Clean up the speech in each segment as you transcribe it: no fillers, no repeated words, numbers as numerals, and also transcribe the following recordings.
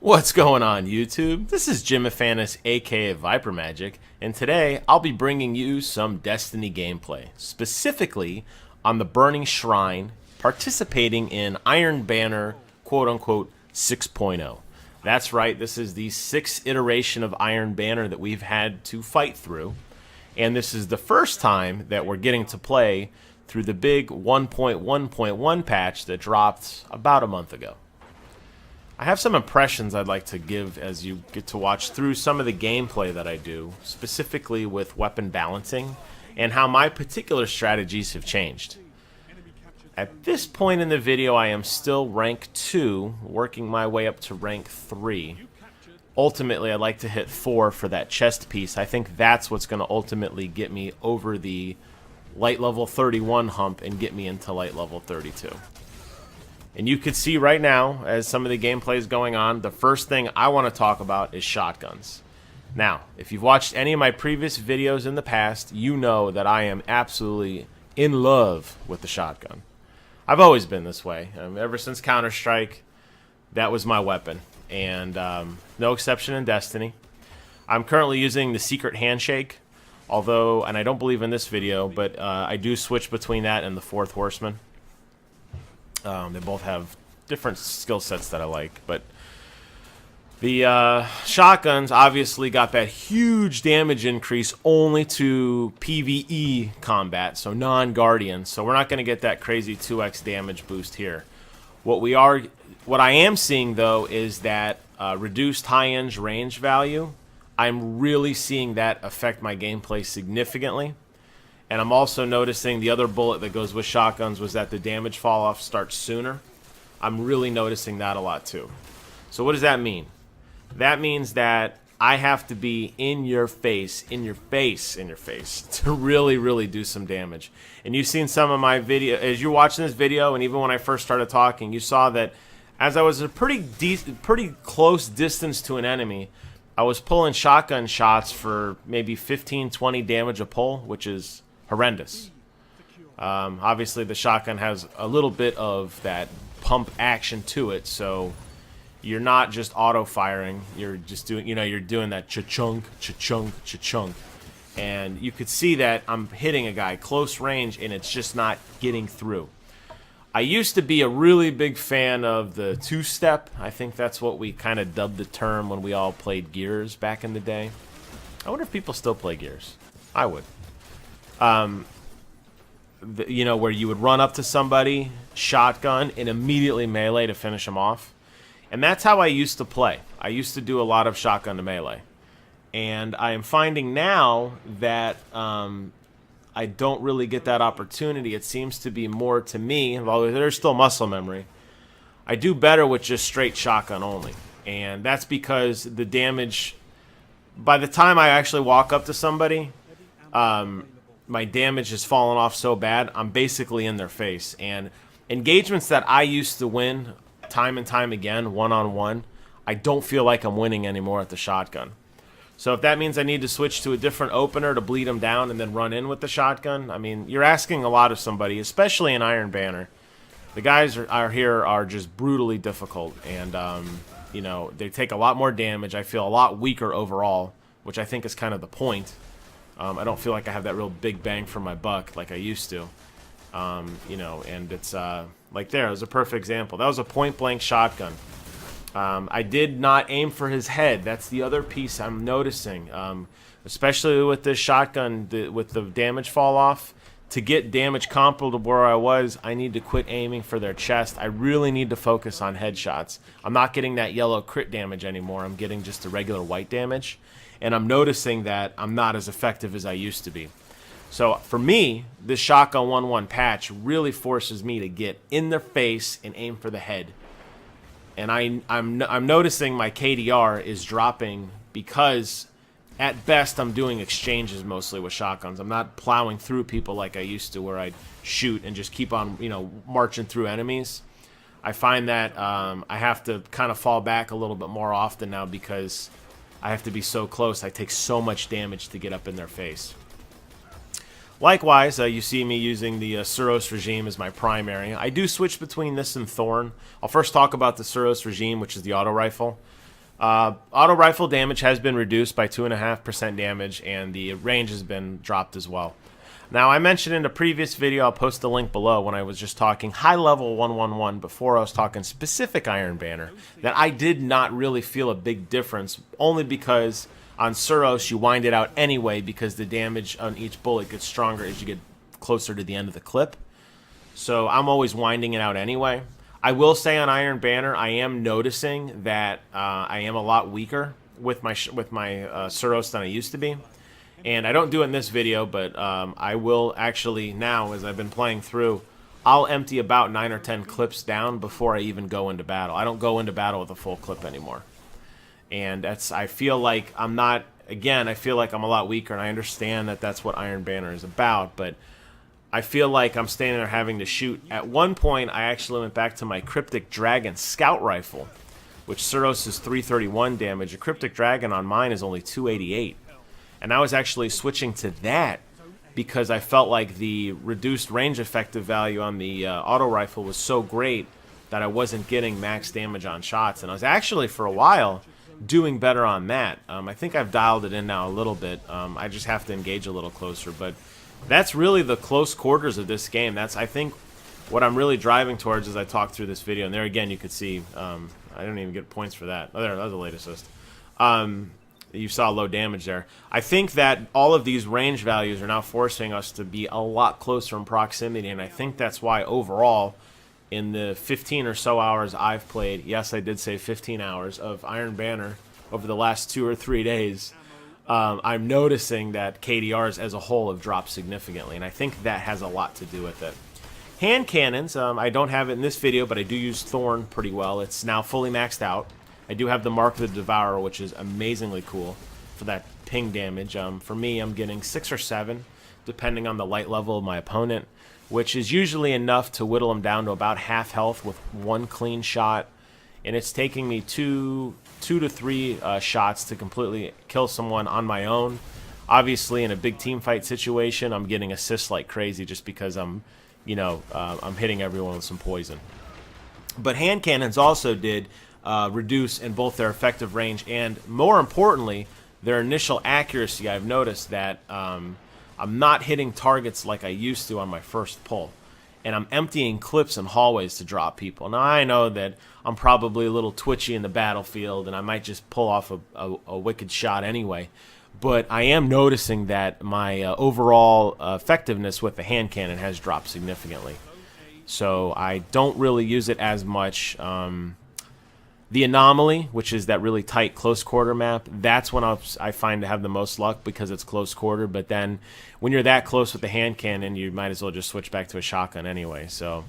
What's going on, YouTube? This is Jimifanis, aka Viper Magic, and today I'll be bringing you some Destiny gameplay, specifically on the Burning Shrine, participating in Iron Banner, quote-unquote, 6.0. That's right, this is the 6th iteration of Iron Banner that we've had to fight through, and this is the first time that we're getting to play through the big 1.1.1 patch that dropped about a month ago. I have some impressions I'd like to give as you get to watch through some of the gameplay that I do, specifically with weapon balancing, and how my particular strategies have changed. At this point in the video, I am still rank 2, working my way up to rank 3. Ultimately, I'd like to hit 4 for that chest piece. I think that's what's going to ultimately get me over the light level 31 hump and get me into light level 32. And you could see right now, as some of the gameplay is going on, the first thing I want to talk about is shotguns. Now, if you've watched any of my previous videos in the past, you know that I am absolutely in love with the shotgun. I've always been this way. Ever since Counter-Strike, that was my weapon. And no exception in Destiny. I'm currently using the Secret Handshake, although, and I don't believe in this video, but I do switch between that and the Fourth Horseman. They both have different skill sets that I like, but the shotguns obviously got that huge damage increase only to PvE combat, so non-Guardian. So we're not going to get that crazy 2x damage boost here. What I am seeing though is that reduced high-end range value. I'm really seeing that affect my gameplay significantly. And I'm also noticing the other bullet that goes with shotguns was that the damage fall off starts sooner. I'm really noticing that a lot too. So what does that mean? That means that I have to be in your face to really do some damage. And you've seen some of my video, as you're watching this video, and even when I first started talking, you saw that as I was a pretty close distance to an enemy, I was pulling shotgun shots for maybe 15-20 damage a pull, which is horrendous. Obviously, the shotgun has a little bit of that pump action to it, so you're not just auto firing. You're just doing, you're doing that cha-chunk, cha-chunk, cha-chunk, and you could see that I'm hitting a guy close range, and it's just not getting through. I used to be a really big fan of the two-step. I think that's what we kind of dubbed the term when we all played Gears back in the day. I wonder if people still play Gears. I would. Where you would run up to somebody, shotgun, and immediately melee to finish them off. And that's how I used to play. I used to do a lot of shotgun to melee. And I am finding now that I don't really get that opportunity. It seems to be more to me, although there's still muscle memory. I do better with just straight shotgun only. And that's because the damage, by the time I actually walk up to somebody, my damage has fallen off so bad, I'm basically in their face. And engagements that I used to win time and time again, one-on-one, I don't feel like I'm winning anymore at the shotgun. So if that means I need to switch to a different opener to bleed them down and then run in with the shotgun, I mean, you're asking a lot of somebody, especially in Iron Banner. The guys here are just brutally difficult, and they take a lot more damage. I feel a lot weaker overall, which I think is kind of the point. I don't feel like I have that real big bang for my buck like I used to. And it's like there, it was a perfect example. That was a point-blank shotgun. I did not aim for his head. That's the other piece I'm noticing, especially with this shotgun, with the damage fall off. To get damage comparable to where I was, I need to quit aiming for their chest. I really need to focus on headshots. I'm not getting that yellow crit damage anymore. I'm getting just the regular white damage. And I'm noticing that I'm not as effective as I used to be. So for me, this shotgun 1-1 patch really forces me to get in their face and aim for the head. And I'm noticing my KDR is dropping because at best I'm doing exchanges mostly with shotguns. I'm not plowing through people like I used to, where I'd shoot and just keep on marching through enemies. I find that I have to kind of fall back a little bit more often now because I have to be so close. I take so much damage to get up in their face. Likewise, you see me using the Suros regime as my primary. I do switch between this and Thorn. I'll first talk about the Suros regime, which is the auto rifle. Auto rifle damage has been reduced by 2.5% damage, and the range has been dropped as well. Now, I mentioned in a previous video, I'll post the link below, when I was just talking high level 111 before I was talking specific Iron Banner, that I did not really feel a big difference, only because on Suros you wind it out anyway because the damage on each bullet gets stronger as you get closer to the end of the clip. So I'm always winding it out anyway. I will say on Iron Banner, I am noticing that I am a lot weaker with my Suros than I used to be. And I don't do it in this video, but I will actually now, as I've been playing through, I'll empty about 9 or 10 clips down before I even go into battle. I don't go into battle with a full clip anymore. And I feel like I'm not, again, I feel like I'm a lot weaker, and I understand that that's what Iron Banner is about, but I feel like I'm standing there having to shoot. At one point, I actually went back to my Cryptic Dragon Scout Rifle, which Suros is 331 damage. A Cryptic Dragon on mine is only 288. And I was actually switching to that because I felt like the reduced range effective value on the auto rifle was so great that I wasn't getting max damage on shots. And I was actually, for a while, doing better on that. I think I've dialed it in now a little bit. I just have to engage a little closer. But that's really the close quarters of this game. That's, I think, what I'm really driving towards as I talk through this video. And there again, you could see, I don't even get points for that. Oh, there, that was a late assist. You saw low damage there. I think that all of these range values are now forcing us to be a lot closer in proximity, and I think that's why overall, in the 15 or so hours I've played, yes, I did say 15 hours of Iron Banner over the last 2 or 3 days, I'm noticing that KDRs as a whole have dropped significantly, and I think that has a lot to do with it. Hand cannons, I don't have it in this video, but I do use Thorn pretty well. It's now fully maxed out. I do have the Mark of the Devourer, which is amazingly cool for that ping damage. For me, I'm getting 6 or 7, depending on the light level of my opponent, which is usually enough to whittle them down to about half health with 1 clean shot. And it's taking me two to three shots to completely kill someone on my own. Obviously, in a big team fight situation, I'm getting assists like crazy just because I'm hitting everyone with some poison. But hand cannons also did reduce in both their effective range and, more importantly, their initial accuracy. I've noticed that I'm not hitting targets like I used to on my first pull, and I'm emptying clips and hallways to drop people. Now, I know that I'm probably a little twitchy in the battlefield, and I might just pull off a wicked shot anyway, but I am noticing that my overall effectiveness with the hand cannon has dropped significantly. So I don't really use it as much. The Anomaly, which is that really tight close quarter map, that's when I find to have the most luck because it's close quarter. But then when you're that close with the hand cannon, you might as well just switch back to a shotgun anyway. So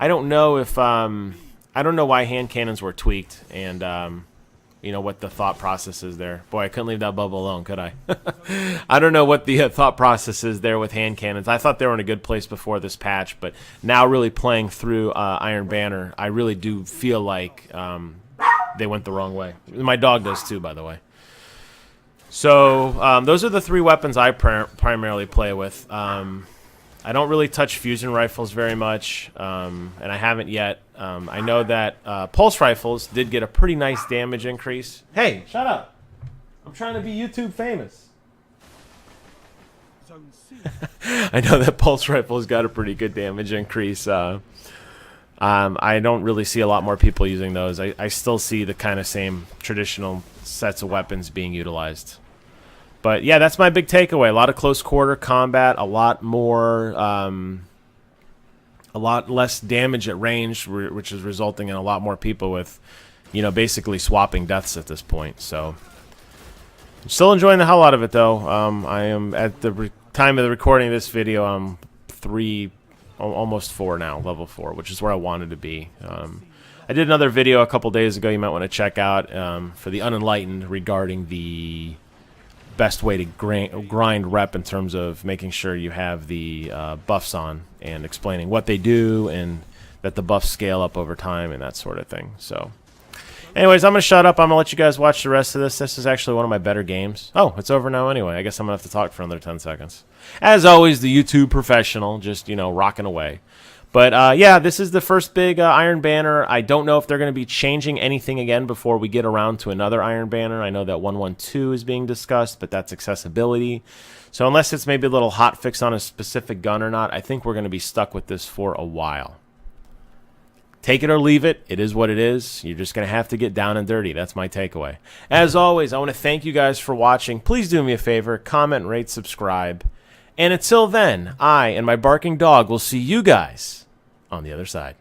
I don't know if I don't know why hand cannons were tweaked, and what the thought process is there. Boy, I couldn't leave that bubble alone, could I? I don't know what the thought process is there with hand cannons. I thought they were in a good place before this patch, but now really playing through Iron Banner, I really do feel like they went the wrong way. My dog does too, by the way. So those are the 3 weapons I primarily play with. I don't really touch fusion rifles very much, and I haven't yet. I know that pulse rifles did get a pretty nice damage increase. Hey, shut up. I'm trying to be YouTube famous. I know that pulse rifles got a pretty good damage increase. I don't really see a lot more people using those. I still see the kind of same traditional sets of weapons being utilized. But yeah, that's my big takeaway. A lot of close quarter combat, a lot more, a lot less damage at range, which is resulting in a lot more people with, basically swapping deaths at this point. So I'm still enjoying the hell out of it, though. I am, at the time of the recording of this video, I'm almost 4 now, level 4, which is where I wanted to be. I did another video a couple days ago you might want to check out for the unenlightened regarding the best way to grind rep in terms of making sure you have the buffs on, and explaining what they do and that the buffs scale up over time and that sort of thing. So anyways, I'm going to shut up. I'm going to let you guys watch the rest of this. This is actually one of my better games. Oh, it's over now anyway. I guess I'm going to have to talk for another 10 seconds. As always, the YouTube professional, just, rocking away. But yeah, this is the first big Iron Banner. I don't know if they're going to be changing anything again before we get around to another Iron Banner. I know that 112 is being discussed, but that's accessibility. So unless it's maybe a little hot fix on a specific gun or not, I think we're going to be stuck with this for a while. Take it or leave it. It is what it is. You're just going to have to get down and dirty. That's my takeaway. As always, I want to thank you guys for watching. Please do me a favor. Comment, rate, subscribe. And until then, I and my barking dog will see you guys on the other side.